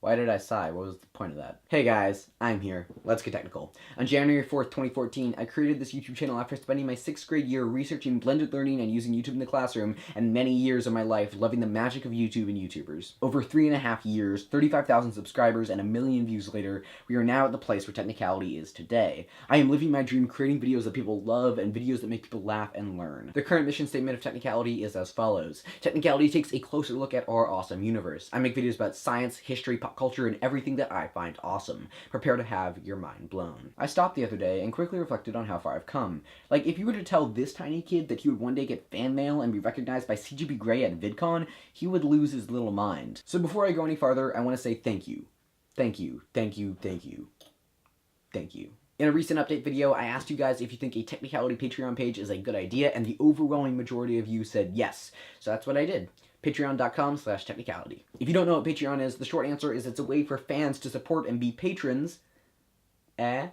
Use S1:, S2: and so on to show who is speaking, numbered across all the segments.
S1: Why did I sigh? What was the point of that? Hey guys, I'm here. Let's get technical. On January 4th, 2014, I created this YouTube channel after spending my 6th grade year researching blended learning and using YouTube in the classroom, and many years of my life loving the magic of YouTube and YouTubers. Over 3.5 years, 35,000 subscribers, and 1 million views later, we are now at the place where Technicality is today. I am living my dream, creating videos that people love and videos that make people laugh and learn. The current mission statement of Technicality is as follows. Technicality takes a closer look at our awesome universe. I make videos about science, history, pop culture, and everything that I find awesome. Prepare to have your mind blown. I stopped the other day and quickly reflected on how far I've come. Like, if you were to tell this tiny kid that he would one day get fan mail and be recognized by CGP Grey at VidCon, he would lose his little mind. So before I go any farther, I want to say thank you. Thank you. Thank you. Thank you. Thank you. In a recent update video, I asked you guys if you think a Technicality Patreon page is a good idea, and the overwhelming majority of you said yes. So that's what I did. Patreon.com/technicality. If you don't know what Patreon is, the short answer is it's a way for fans to support and be patrons of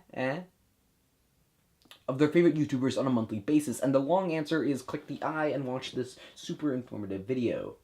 S1: their favorite YouTubers on a monthly basis, and the long answer is click the I and watch this super informative video.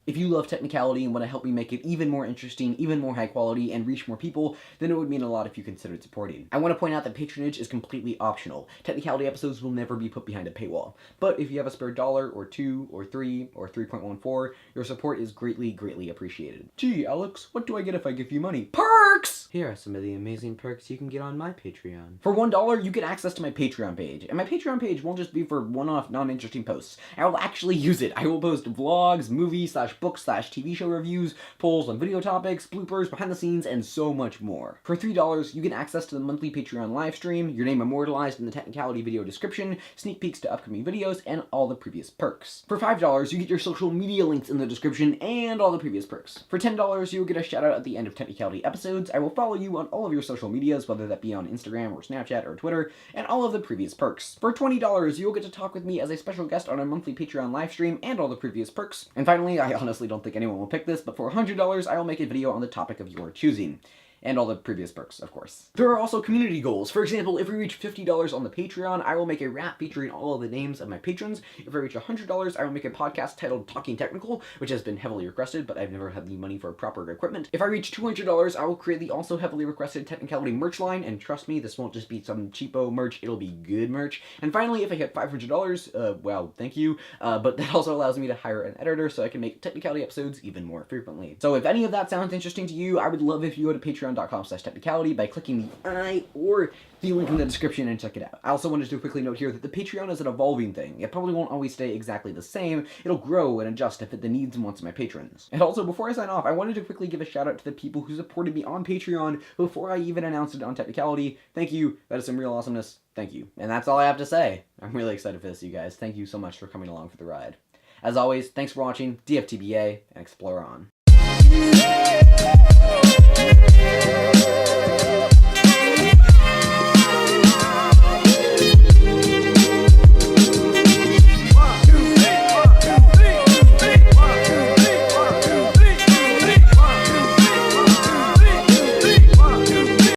S1: If you love Technicality and want to help me make it even more interesting, even more high quality, and reach more people, then it would mean a lot if you considered supporting. I want to point out that patronage is completely optional. Technicality episodes will never be put behind a paywall. But if you have a spare $1 or $2 or $3 or 3.14, your support is greatly, greatly appreciated. Gee, Alex, what do I get if I give you money? Perks! Here are some of the amazing perks you can get on my Patreon. For $1, you get access to my Patreon page. And my Patreon page won't just be for one-off, non-interesting posts. I will actually use it. I will post vlogs, movies, /book/TV show reviews, polls on video topics, bloopers, behind the scenes, and so much more. For $3, you get access to the monthly Patreon live stream, your name immortalized in the Technicality video description, sneak peeks to upcoming videos, and all the previous perks. For $5, you get your social media links in the description and all the previous perks. For $10, you'll get a shout out at the end of Technicality episodes. I will follow you on all of your social medias, whether that be on Instagram or Snapchat or Twitter, and all of the previous perks. For $20, you'll get to talk with me as a special guest on a monthly Patreon live stream and all the previous perks. And finally, I honestly don't think anyone will pick this, but for $100, I will make a video on the topic of your choosing. And all the previous perks, of course. There are also community goals. For example, if we reach $50 on the Patreon, I will make a rap featuring all of the names of my patrons. If I reach $100, I will make a podcast titled Talking Technical, which has been heavily requested, but I've never had the money for proper equipment. If I reach $200, I will create the also heavily requested Technicality merch line, and trust me, this won't just be some cheapo merch, it'll be good merch. And finally, if I hit $500, well, thank you, but that also allows me to hire an editor so I can make Technicality episodes even more frequently. So if any of that sounds interesting to you, I would love if you go to patreon.com/technicality by clicking the I or the link in the description and check it out. I also wanted to quickly note here that the Patreon is an evolving thing. It probably won't always stay exactly the same. It'll grow and adjust to fit the needs and wants of my patrons. And also, before I sign off, I wanted to quickly give a shout out to the people who supported me on Patreon before I even announced it on Technicality. Thank you. That is some real awesomeness. Thank you. And that's all I have to say. I'm really excited for this, you guys. Thank you so much for coming along for the ride. As always, thanks for watching, DFTBA, and explore on.